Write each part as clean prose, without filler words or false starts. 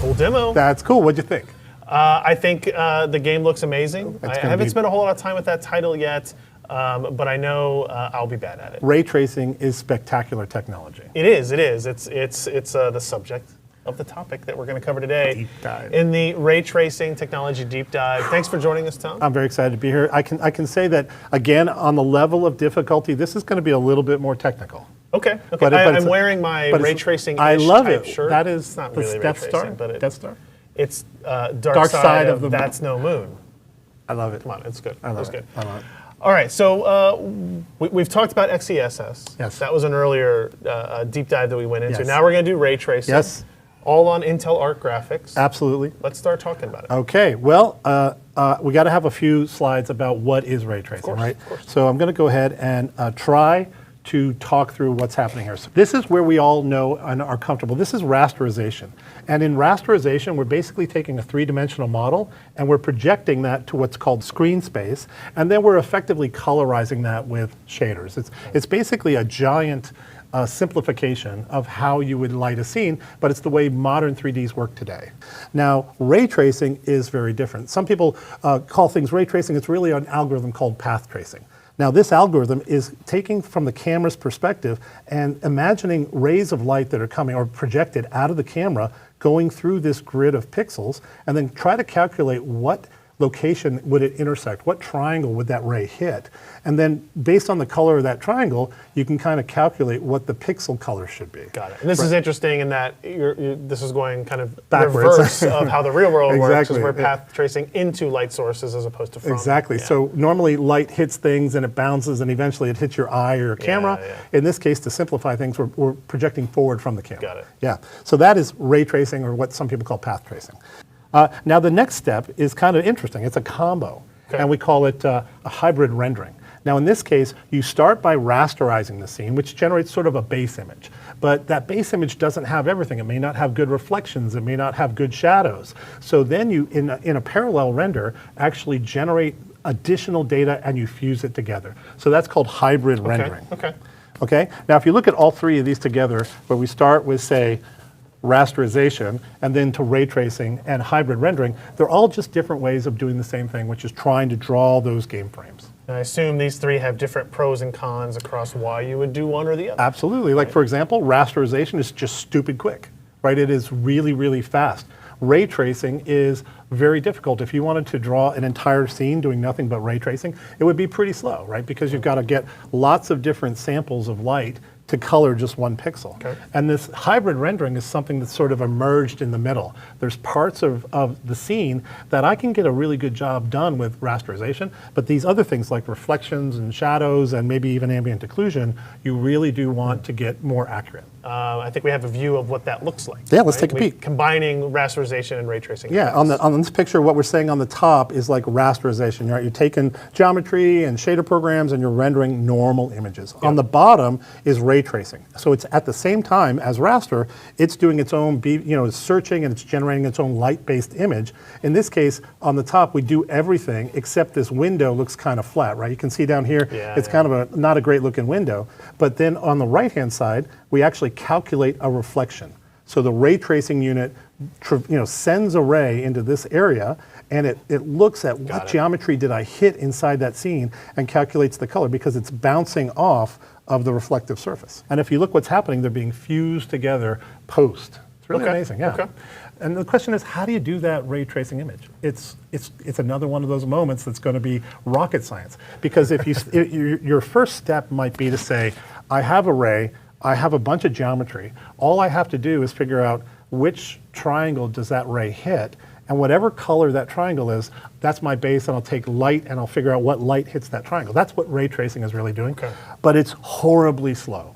Cool demo. That's cool. What'd you think? I think the game looks amazing. I haven't spent a whole lot of time with that title yet, but I know I'll be bad at it. Ray tracing is spectacular technology. It is. It's the subject of the topic that we're going to cover today. Deep dive. In the ray tracing technology deep dive. Thanks for joining us, Tom. I'm very excited to be here. I can say that, again, on the level of difficulty, this is going to be a little bit more technical. Okay. I'm wearing my ray tracing. I love it. Shirt. That is it's not the really Death ray Star. tracing, but Death Star. It's dark side of the That's No Moon. I love it. Come on, it's good. I love It's it. good. I love it. All right, so we've talked about XeSS. Yes. That was an earlier deep dive that we went into. Yes. Now we're going to do ray tracing. Yes. All on Intel Arc graphics. Absolutely. Let's start talking about it. Okay. Well, we got to have a few slides about what is ray tracing, right? Of course. So I'm going to go ahead and try to talk through what's happening here. So this is where we all know and are comfortable. This is rasterization. And in rasterization, we're basically taking a three-dimensional model and we're projecting that to what's called screen space. And then we're effectively colorizing that with shaders. It's basically a giant simplification of how you would light a scene, but it's the way modern 3Ds work today. Now, ray tracing is very different. Some people call things ray tracing. It's really an algorithm called path tracing. Now, this algorithm is taking from the camera's perspective and imagining rays of light that are coming or projected out of the camera going through this grid of pixels, and then try to calculate what location would it intersect, what triangle would that ray hit, and then based on the color of that triangle, you can kind of calculate what the pixel color should be. Got it. And this is interesting in that this is going kind of backwards reverse of how the real world works, Exactly. is we're path tracing into light sources as opposed to from. Exactly. Yeah. So normally light hits things and it bounces and eventually it hits your eye or your camera. Yeah. In this case, to simplify things, we're projecting forward from the camera. Got it. Yeah. So that is ray tracing, or what some people call path tracing. Now the next step is kind of interesting. It's a combo, and we call it a hybrid rendering. Now in this case, you start by rasterizing the scene, which generates sort of a base image. But that base image doesn't have everything. It may not have good reflections. It may not have good shadows. So then you, in a parallel render, actually generate additional data and you fuse it together. So that's called hybrid rendering. Okay. Now if you look at all three of these together, where we start with, say, rasterization, and then to ray tracing and hybrid rendering, they're all just different ways of doing the same thing, which is trying to draw those game frames. And I assume these three have different pros and cons across why you would do one or the other. Absolutely. Like, for example, rasterization is just stupid quick, right? It is really, really fast. Ray tracing is very difficult. If you wanted to draw an entire scene doing nothing but ray tracing, it would be pretty slow, right? Because you've got to get lots of different samples of light to color just one pixel. Okay. And this hybrid rendering is something that's sort of emerged in the middle. There's parts of the scene that I can get a really good job done with rasterization, but these other things like reflections and shadows and maybe even ambient occlusion, you really do want to get more accurate. I think we have a view of what that looks like. Yeah, let's take a peek. Combining rasterization and ray tracing. Yeah, on this picture, what we're saying on the top is like rasterization, right? You're taking geometry and shader programs and you're rendering normal images. Yep. On the bottom is ray tracing. So it's at the same time as raster, it's doing its own, it's searching and it's generating its own light-based image. In this case, on the top, we do everything except this window looks kind of flat, right? You can see down here, it's kind of not a great looking window. But then on the right-hand side, we actually calculate a reflection. So the ray tracing unit sends a ray into this area, and it looks at what geometry did I hit inside that scene and calculates the color because it's bouncing off of the reflective surface. And if you look what's happening, they're being fused together post. It's really amazing, yeah. Okay. And the question is, how do you do that ray tracing image? It's another one of those moments that's going to be rocket science. Because if your first step might be to say, I have a ray, I have a bunch of geometry. All I have to do is figure out which triangle does that ray hit, and whatever color that triangle is, that's my base, and I'll take light and I'll figure out what light hits that triangle. That's what ray tracing is really doing, but it's horribly slow.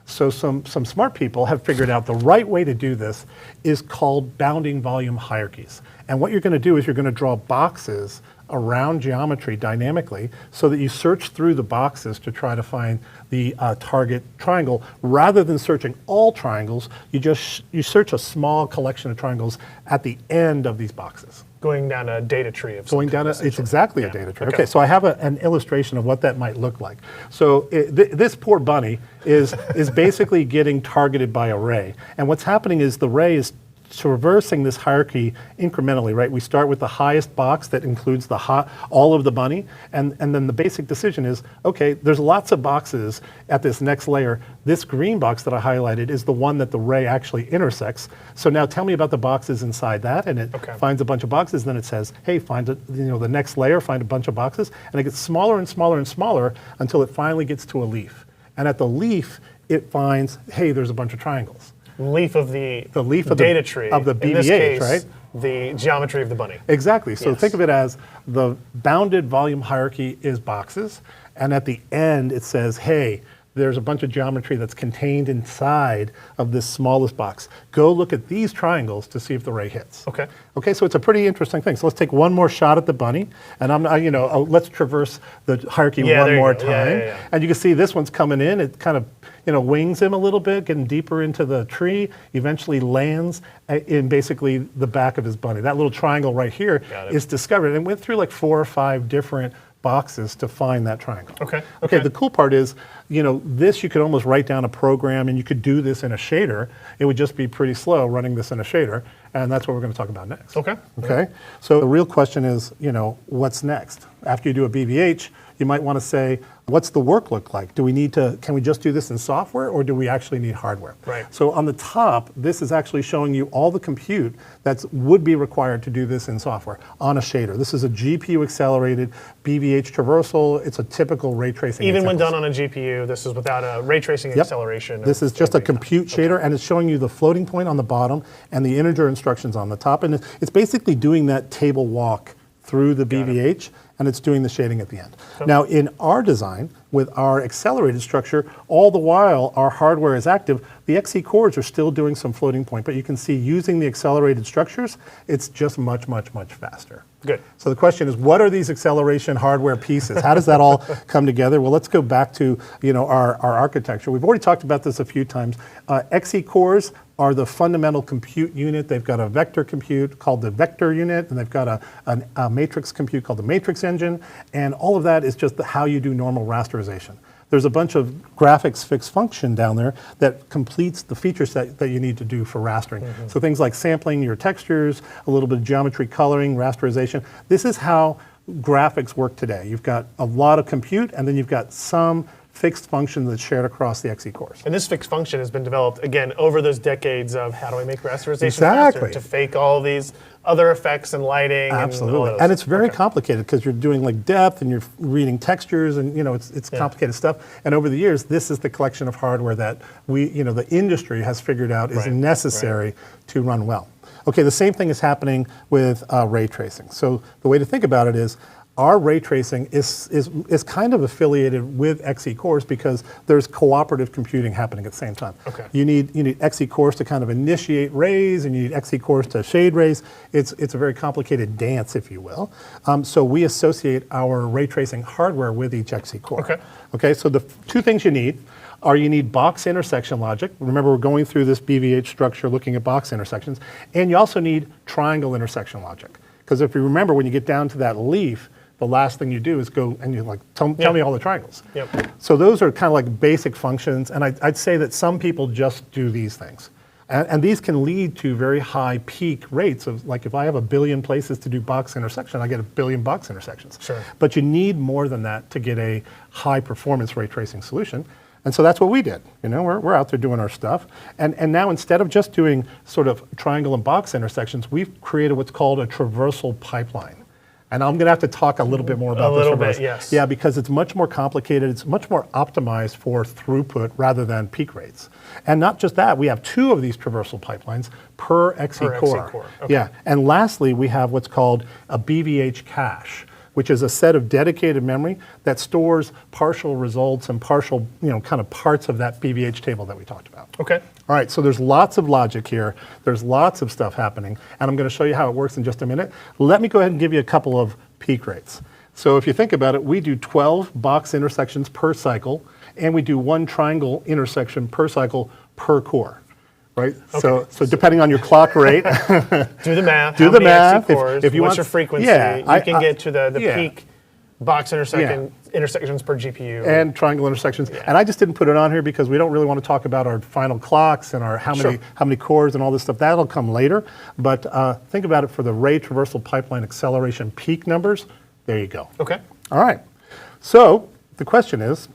So some smart people have figured out the right way to do this is called bounding volume hierarchies. And what you're going to do is you're going to draw boxes around geometry dynamically so that you search through the boxes to try to find the target triangle. Rather than searching all triangles, you search a small collection of triangles at the end of these boxes. Going down a data tree of Going down it's exactly a data tree. Okay, so I have an illustration of what that might look like. So this poor bunny is basically getting targeted by a ray. And what's happening is the ray is traversing this hierarchy incrementally, right? We start with the highest box that includes all of the bunny, and then the basic decision is, okay, there's lots of boxes at this next layer. This green box that I highlighted is the one that the ray actually intersects. So now tell me about the boxes inside that, and it finds a bunch of boxes, then it says, hey, find the next layer, find a bunch of boxes, and it gets smaller and smaller and smaller until it finally gets to a leaf. And at the leaf, it finds, hey, there's a bunch of triangles. Leaf of the data tree of the BBH, in this case, right? The geometry of the bunny. Exactly. So think of it as the bounded volume hierarchy is boxes, and at the end it says, hey, there's a bunch of geometry that's contained inside of this smallest box. Go look at these triangles to see if the ray hits. Okay. Okay, so it's a pretty interesting thing. So let's take one more shot at the bunny, and let's traverse the hierarchy one more time. And you can see this one's coming in. It kind of wings him a little bit, getting deeper into the tree, eventually lands in basically the back of his bunny. That little triangle right here is discovered, and went through like 4 or 5 different boxes to find that triangle. Okay, the cool part is, this you could almost write down a program and you could do this in a shader. It would just be pretty slow running this in a shader, and that's what we're going to talk about next. Okay, so the real question is, what's next? After you do a BVH, you might want to say, what's the work look like? Can we just do this in software, or do we actually need hardware? Right. So on the top, this is actually showing you all the compute that would be required to do this in software on a shader. This is a GPU accelerated BVH traversal. It's a typical ray tracing. Even when done on a GPU, this is without a ray tracing acceleration. This is just a compute shader, and it's showing you the floating point on the bottom and the integer instructions on the top. And it's basically doing that table walk through the BVH, and it's doing the shading at the end. Now, in our design, with our accelerated structure, all the while our hardware is active, the XE cores are still doing some floating point, but you can see using the accelerated structures, it's just much, much, much faster. Good. So the question is, what are these acceleration hardware pieces? How does that all come together? Well, let's go back to our architecture. We've already talked about this a few times. XE cores are the fundamental compute unit. They've got a vector compute called the vector unit, and they've got a matrix compute called the matrix engine, and all of that is just how you do normal rasterization. There's a bunch of graphics fixed function down there that completes the feature set that you need to do for rastering. So things like sampling your textures, a little bit of geometry coloring, rasterization. This is how graphics work today. You've got a lot of compute, and then you've got some fixed function that's shared across the XE cores. And this fixed function has been developed, again, over those decades of how do I make rasterization faster, to fake all these other effects and lighting. Absolutely. And it's very complicated because you're doing like depth and you're reading textures, and it's complicated stuff. And over the years, this is the collection of hardware that the industry has figured out is necessary to run well. Okay, the same thing is happening with ray tracing. So the way to think about it is, our ray tracing is kind of affiliated with XE cores because there's cooperative computing happening at the same time. You need XE cores to kind of initiate rays, and you need XE cores to shade rays. It's a very complicated dance, if you will. So we associate our ray tracing hardware with each XE core. Okay, so the 2 things you need are you need box intersection logic. Remember, we're going through this BVH structure looking at box intersections. And you also need triangle intersection logic. Because if you remember, when you get down to that leaf, the last thing you do is go and you tell me all the triangles. So those are kind of like basic functions, and I'd say that some people just do these things. And these can lead to very high peak rates of, like, if I have 1 billion places to do box intersection, I get 1 billion box intersections. But you need more than that to get a high performance ray tracing solution. And so that's what we did. We're out there doing our stuff. And now, instead of just doing sort of triangle and box intersections, we've created what's called a traversal pipeline. And I'm going to have to talk a little bit more about this. A little bit, yes. Yeah, because it's much more complicated. It's much more optimized for throughput rather than peak rates. And not just that, we have 2 of these traversal pipelines per XE core. Yeah, and lastly, we have what's called a BVH cache, which is a set of dedicated memory that stores partial results and partial, kind of parts of that BVH table that we talked about. All right, so there's lots of logic here. There's lots of stuff happening, and I'm going to show you how it works in just a minute. Let me go ahead and give you a couple of peak rates. So if you think about it, we do 12 box intersections per cycle, and we do 1 triangle intersection per cycle per core. Right? Okay. So depending on your clock rate. Do the math. Do the math. If you want your frequency, you can get to the peak box intersections per GPU. And triangle intersections. Yeah. And I just didn't put it on here because we don't really want to talk about our final clocks and our how many cores and all this stuff. That'll come later. But think about it for the ray traversal pipeline acceleration peak numbers. There you go. Okay. All right. So the question is,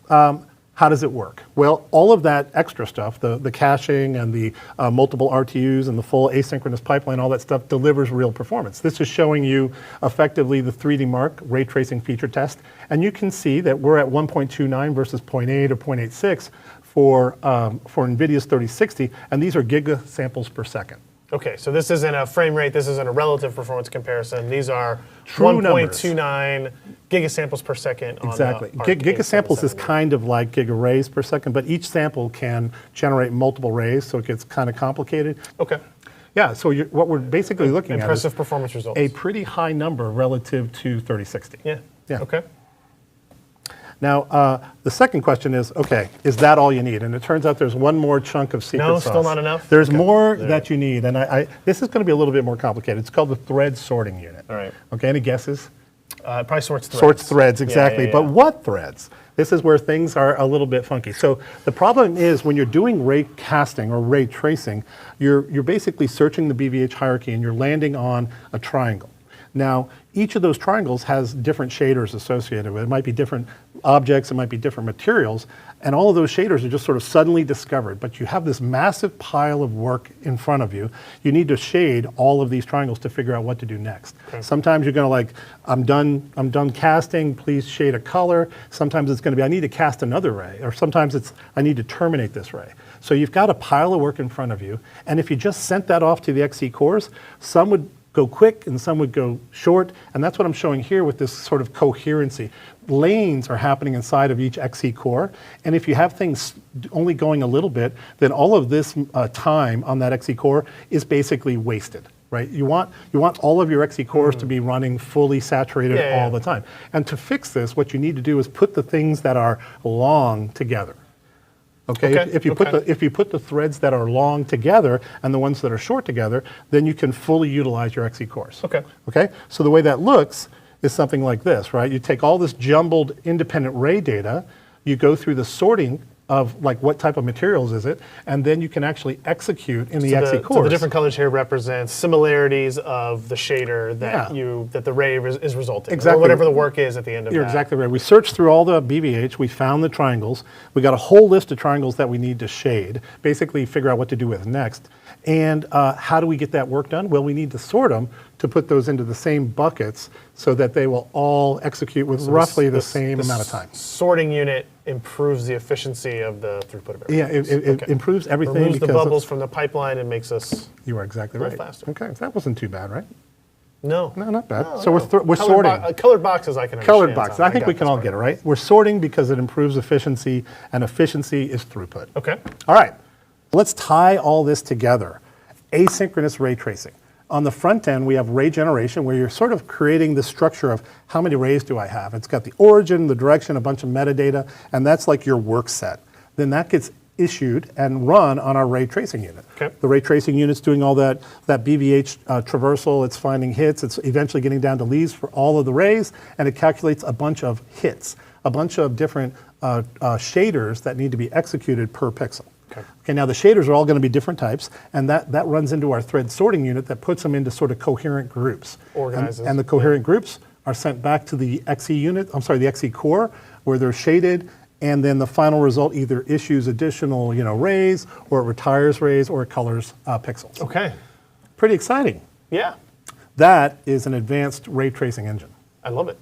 how does it work? Well, all of that extra stuff, the caching and the multiple RTUs and the full asynchronous pipeline, all that stuff delivers real performance. This is showing you effectively the 3D Mark ray tracing feature test. And you can see that we're at 1.29 versus 0.8 or 0.86 for NVIDIA's 3060, and these are gigasamples per second. Okay, so this isn't a frame rate, this isn't a relative performance comparison. These are 1.29 gigasamples per second. Exactly. Gigasamples is kind of like gigarays per second, but each sample can generate multiple rays, so it gets kind of complicated. Okay. Yeah, so what we're basically looking at impressive performance results. A pretty high number relative to 3060. Yeah. Okay. Now, the second question is, okay, is that all you need? And it turns out there's one more chunk of secret sauce. No, still not enough? There's more that you need, and this is going to be a little bit more complicated. It's called the thread sorting unit. All right. Okay, any guesses? Probably sorts threads. Sorts threads, exactly. But what threads? This is where things are a little bit funky. So the problem is when you're doing ray casting or ray tracing, you're basically searching the BVH hierarchy and you're landing on a triangle. Now, each of those triangles has different shaders associated with it. It might be different objects, it might be different materials, and all of those shaders are just sort of suddenly discovered. But you have this massive pile of work in front of you. You need to shade all of these triangles to figure out what to do next. Okay. Sometimes you're going to I'm done casting, please shade a color. Sometimes it's going to be, I need to cast another ray. Or sometimes it's, I need to terminate this ray. So you've got a pile of work in front of you, and if you just sent that off to the XE cores, some would go quick and some would go short, and that's what I'm showing here with this sort of coherency. Lanes are happening inside of each XE core, and if you have things only going a little bit, then all of this time on that XE core is basically wasted, right? You want all of your XE cores to be running fully saturated all the time. And to fix this, what you need to do is put the things that are long together. Okay. If you put the threads that are long together and the ones that are short together, then you can fully utilize your XE cores. Okay. So the way that looks is something like this, right? You take all this jumbled independent ray data, you go through the sorting of like what type of materials is it, and then you can actually execute in the XE cores. So the different colors here represent similarities of the shader that the ray is resulting, or whatever the work is at the end of that. You're exactly right. We searched through all the BVH, we found the triangles, we got a whole list of triangles that we need to shade, basically figure out what to do with next. And how do we get that work done? Well, we need to sort them to put those into the same buckets so that they will all execute with roughly the same amount of time. Sorting unit improves the efficiency of the throughput of everything. Yeah, it improves everything. Removes the bubbles from the pipeline and makes us You are exactly right. faster. Okay, that wasn't too bad, right? No, not bad. So we're sorting. Colored boxes I can understand. Colored boxes. I think we can all get it, right? We're sorting because it improves efficiency, and efficiency is throughput. Okay. All right. Let's tie all this together. Asynchronous ray tracing. On the front end, we have ray generation, where you're sort of creating the structure of how many rays do I have. It's got the origin, the direction, a bunch of metadata, and that's like your work set. Then that gets issued and run on our ray tracing unit. Okay. The ray tracing unit's doing all that BVH traversal, it's finding hits, it's eventually getting down to leaves for all of the rays, and it calculates a bunch of hits, a bunch of different shaders that need to be executed per pixel. Okay, now the shaders are all going to be different types, and that runs into our thread sorting unit that puts them into sort of coherent groups. Organizes. And the coherent groups are sent back to the XE unit, the XE core, where they're shaded, and then the final result either issues additional rays, or it retires rays, or it colors pixels. Okay. Pretty exciting. Yeah. That is an advanced ray tracing engine. I love it.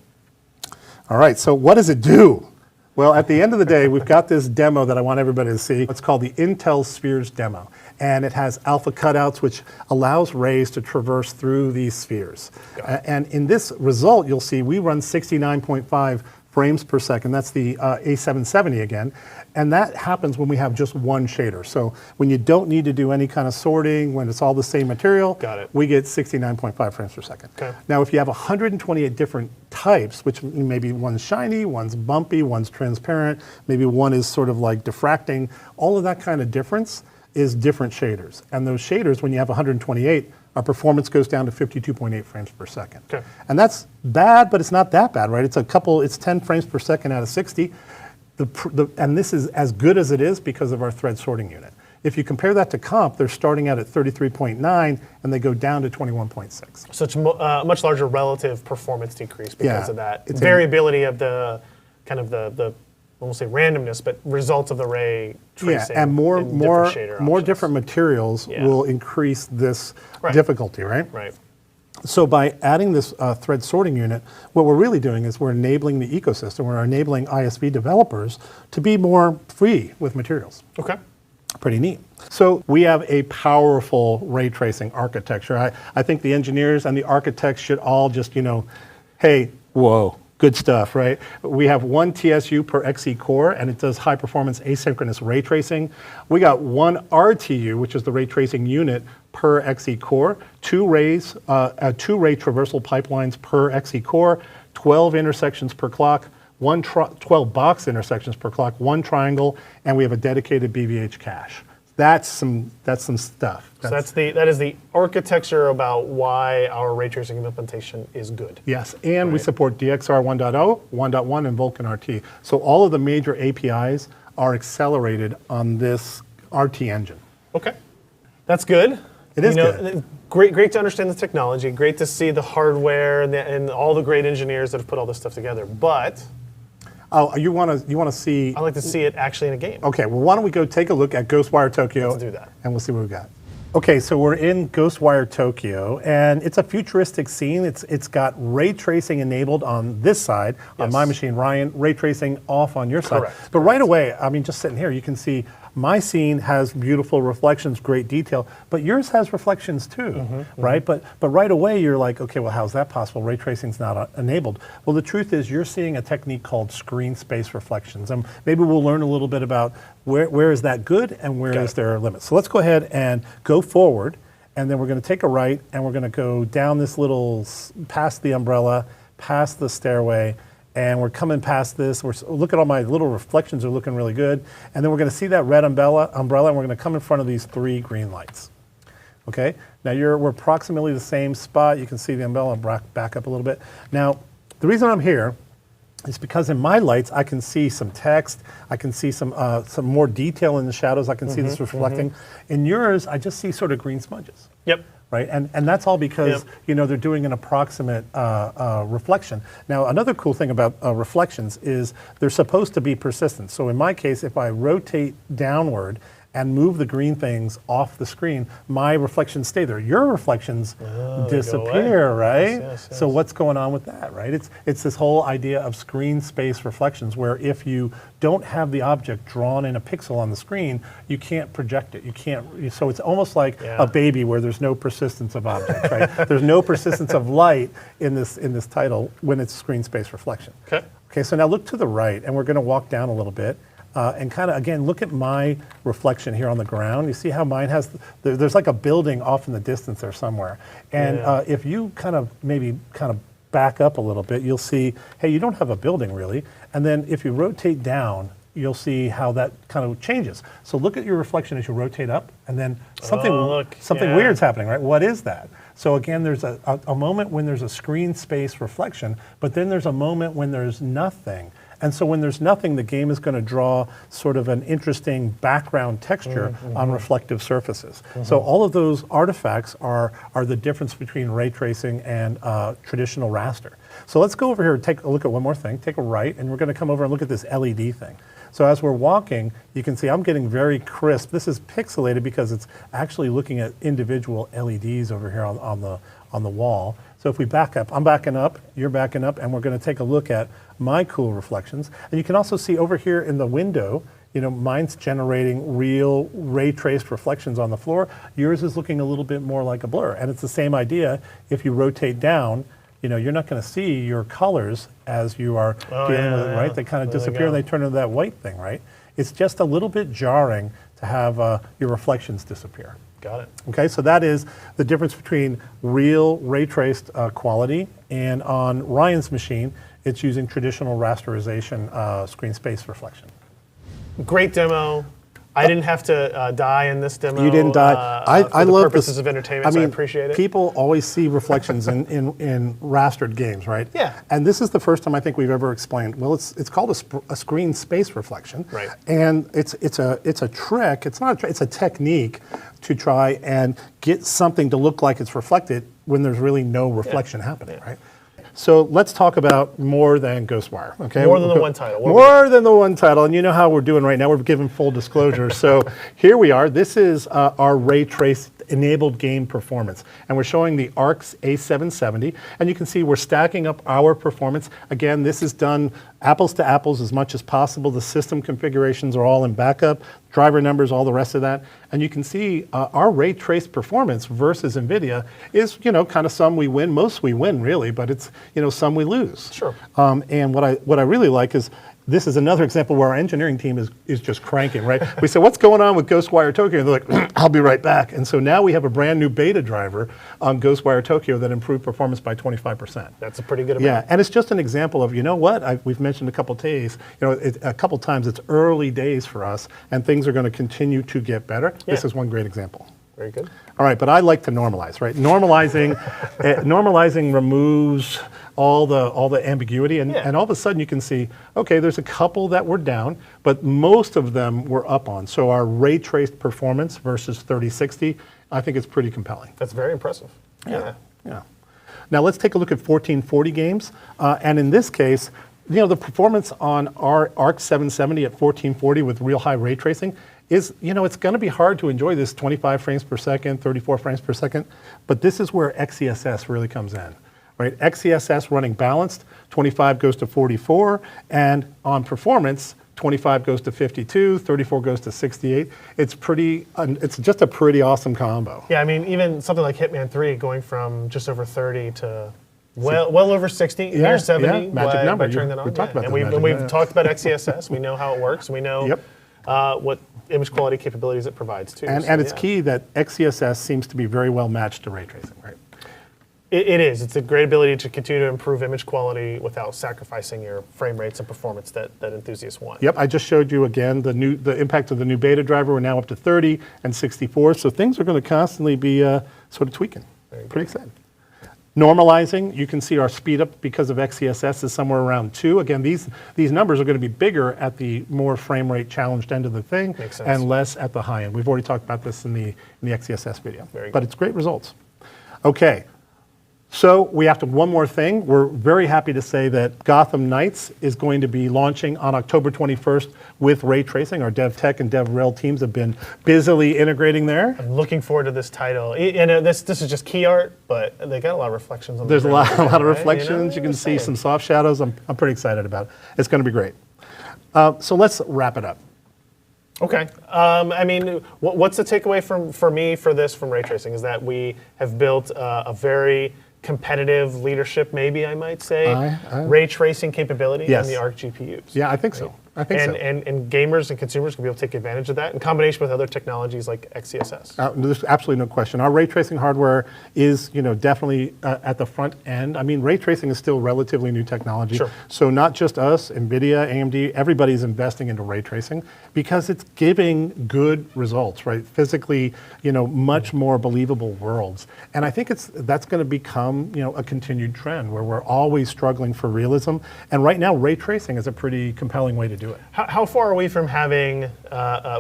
All right, so what does it do? Well, at the end of the day, we've got this demo that I want everybody to see. It's called the Intel Spheres demo. And it has alpha cutouts, which allows rays to traverse through these spheres. And in this result, you'll see we run 69.5 frames per second. That's the A770 again. And that happens when we have just one shader. So when you don't need to do any kind of sorting, when it's all the same material, we get 69.5 frames per second. Okay. Now, if you have 128 different types, which maybe one's shiny, one's bumpy, one's transparent, maybe one is sort of like diffracting, all of that kind of difference is different shaders. And those shaders, when you have 128, our performance goes down to 52.8 frames per second. Okay. And that's bad, but it's not that bad, right? It's 10 frames per second out of 60. And this is as good as it is because of our thread sorting unit. If you compare that to comp, they're starting out at 33.9 and they go down to 21.6. So it's a much larger relative performance decrease because of that it's variability of the kind of the I won't say randomness, but results of the ray tracing. Yeah, and more different materials will increase this difficulty, right? Right. So by adding this thread sorting unit, what we're really doing is we're enabling the ecosystem, we're enabling ISV developers to be more free with materials. Okay. Pretty neat. So we have a powerful ray tracing architecture. I think the engineers and the architects should all just, hey, whoa. Good stuff, right? We have one TSU per XE core, and it does high performance asynchronous ray tracing. We got one RTU, which is the ray tracing unit per XE core, two ray traversal pipelines per XE core, 12 intersections per clock, 12 box intersections per clock, one triangle, and we have a dedicated BVH cache. That's some stuff. So that is the architecture about why our ray tracing implementation is good. Yes, and we support DXR 1.0, 1.1, and Vulkan RT. So all of the major APIs are accelerated on this RT engine. Okay, that's good. It is good. Great to understand the technology. Great to see the hardware and all the great engineers that have put all this stuff together. But oh, you want to see? I like to see it actually in a game. Okay, well, why don't we go take a look at Ghostwire Tokyo? Let's do that. And we'll see what we've got. Okay, so we're in Ghostwire Tokyo, and it's a futuristic scene. It's got ray tracing enabled on this side, on my machine, Ryan, ray tracing off on your side. Correct. But right away, I mean, just sitting here, you can see my scene has beautiful reflections, great detail, but yours has reflections too, right? But right away, you're like, okay, well, how's that possible? Ray tracing's not enabled. Well, the truth is you're seeing a technique called screen space reflections. And maybe we'll learn a little bit about where is that good and where is there limits. So let's go ahead and go forward, and then we're going to take a right, and we're going to go down this little, past the umbrella, past the stairway, and we're coming past this. Look at all my little reflections are looking really good. And then we're going to see that red umbrella, and we're going to come in front of these 3 green lights. Okay? Now we're approximately the same spot. You can see the umbrella. Back up a little bit. Now, the reason I'm here is because in my lights, I can see some text. I can see some more detail in the shadows. I can see this reflecting. In yours, I just see sort of green smudges. Yep. Right, and that's all because they're doing an approximate reflection. Now, another cool thing about reflections is they're supposed to be persistent. So in my case, if I rotate downward and move the green things off the screen, my reflections stay there. Your reflections disappear, right? Yes. So what's going on with that, right? It's this whole idea of screen space reflections, where if you don't have the object drawn in a pixel on the screen, you can't project it. You can't. So it's almost like a baby where there's no persistence of objects, right? There's no persistence of light in this title when it's screen space reflection. Okay. Okay. So now look to the right, and we're going to walk down a little bit. And kind of, again, look at my reflection here on the ground. You see how mine has, there's like a building off in the distance there somewhere. And if you kind of back up a little bit, you'll see, hey, you don't have a building really. And then if you rotate down, you'll see how that kind of changes. So look at your reflection as you rotate up, and then something weird's happening, right? What is that? So again, there's a moment when there's a screen space reflection, but then there's a moment when there's nothing. And so when there's nothing, the game is going to draw sort of an interesting background texture on reflective surfaces. So all of those artifacts are the difference between ray tracing and traditional raster. So let's go over here and take a look at one more thing. Take a right, and we're going to come over and look at this LED thing. So as we're walking, you can see I'm getting very crisp. This is pixelated because it's actually looking at individual LEDs over here on the wall. So if we back up, I'm backing up, you're backing up, and we're going to take a look at my cool reflections. And you can also see over here in the window, mine's generating real ray traced reflections on the floor. Yours is looking a little bit more like a blur. And it's the same idea. If you rotate down, you're not going to see your colors as you are dealing with it, right? They kind of disappear and they turn into that white thing, right? It's just a little bit jarring to have your reflections disappear. Got it. Okay, so that is the difference between real ray traced quality, and on Ryan's machine, it's using traditional rasterization screen space reflection. Great demo. I didn't have to die in this demo. You didn't die. I for love purposes of entertainment, so I appreciate it. People always see reflections in rastered games, right? Yeah. And this is the first time I think we've ever explained. Well, it's called a screen space reflection, right? And it's a trick. It's not a trick. It's a technique to try and get something to look like it's reflected when there's really no reflection happening, right? So let's talk about more than Ghostwire, okay? More than the one title. More than the one title, and you know how we're doing right now. We're giving full disclosure. So here we are. This is our ray trace enabled game performance, and we're showing the ARX A770, and you can see we're stacking up our performance. Again, this is done apples to apples as much as possible. The system configurations are all in backup, driver numbers, all the rest of that, and you can see our ray trace performance versus NVIDIA is, kind of some we win, most we win really, but it's, some we lose. Sure. And what I really like is this is another example where our engineering team is just cranking, right? We say, what's going on with Ghostwire Tokyo? And they're like, I'll be right back. And so now we have a brand new beta driver on Ghostwire Tokyo that improved performance by 25%. That's a pretty good amount. Yeah, and it's just an example of, we've mentioned a couple days, a couple times it's early days for us, and things are going to continue to get better. Yeah. This is one great example. Very good. All right, but I like to normalize, right? Normalizing, normalizing removes all the ambiguity, and all of a sudden you can see, okay, there's a couple that were down, but most of them were up on. So our ray traced performance versus 3060, I think it's pretty compelling. That's very impressive. Yeah. Now let's take a look at 1440 games, and in this case, the performance on our ARX 770 at 1440 with real high ray tracing is, it's going to be hard to enjoy this 25 frames per second, 34 frames per second, but this is where XeSS really comes in, right? XeSS running balanced, 25 goes to 44, and on performance, 25 goes to 52, 34 goes to 68. It's just a pretty awesome combo. Yeah, I mean, even something like Hitman 3 going from just over 30 to well over 60, near 70 magic number. By turning that on. We talked about and that we've talked about XeSS. We know how it works. We know what image quality capabilities it provides too. And it's key that XeSS seems to be very well matched to ray tracing, right? It is. It's a great ability to continue to improve image quality without sacrificing your frame rates and performance that enthusiasts want. Yep, I just showed you again the impact of the new beta driver. We're now up to 30 and 64, so things are going to constantly be sort of tweaking. Pretty exciting. Normalizing, you can see our speed up because of XeSS is somewhere around 2. Again, these numbers are going to be bigger at the more frame rate challenged end of the thing and less at the high end. We've already talked about this in the XeSS video, but it's great results. Okay. So we have to one more thing. We're very happy to say that Gotham Knights is going to be launching on October 21st with ray tracing. Our dev tech and dev rel teams have been busily integrating there. I'm looking forward to this title. And this is just key art, but they got a lot of reflections on the There's a lot of reflections. You can see some soft shadows. I'm pretty excited about it. It's going to be great. So let's wrap it up. Okay. I mean, what's the takeaway for me for this from ray tracing is that we have built a very competitive leadership, maybe I might say, ray tracing capability in the ARC GPUs. Yeah, I think so. I think so. And gamers and consumers can be able to take advantage of that in combination with other technologies like XeSS. There's absolutely no question. Our ray tracing hardware is, definitely at the front end. I mean, ray tracing is still relatively new technology. Sure. So not just us, NVIDIA, AMD, everybody's investing into ray tracing because it's giving good results, right? Physically, much more believable worlds. And I think that's going to become, a continued trend where we're always struggling for realism. And right now, ray tracing is a pretty compelling way to do it. How far are we from having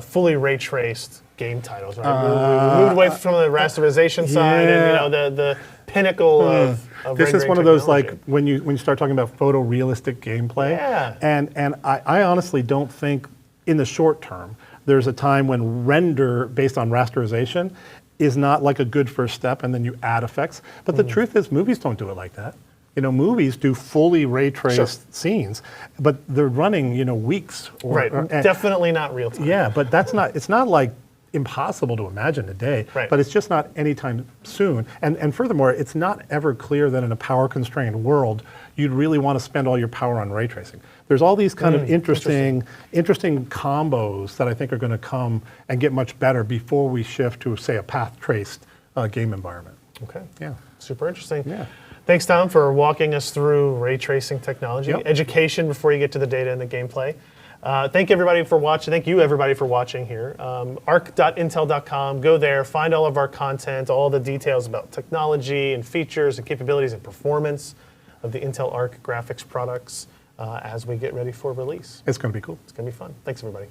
fully ray traced game titles? Right? We moved away from the rasterization side and the pinnacle of this is one of those like when you start talking about photorealistic gameplay. Yeah. And I honestly don't think in the short term there's a time when render based on rasterization is not like a good first step and then you add effects. But the truth is movies don't do it like that. Movies do fully ray traced scenes, but they're running, weeks. Definitely not real time. Yeah, but it's not like impossible to imagine today, Right. but it's just not anytime soon. And furthermore, it's not ever clear that in a power-constrained world, you'd really want to spend all your power on ray tracing. There's all these kind of interesting combos that I think are going to come and get much better before we shift to, say, a path-traced game environment. Okay. Yeah. Super interesting. Yeah. Thanks, Tom, for walking us through ray tracing technology, education before you get to the data and the gameplay. Thank everybody for watching. Thank you, everybody, for watching here. arc.intel.com. Go there, find all of our content, all the details about technology and features and capabilities and performance of the Intel Arc graphics products as we get ready for release. It's going to be cool. It's going to be fun. Thanks, everybody.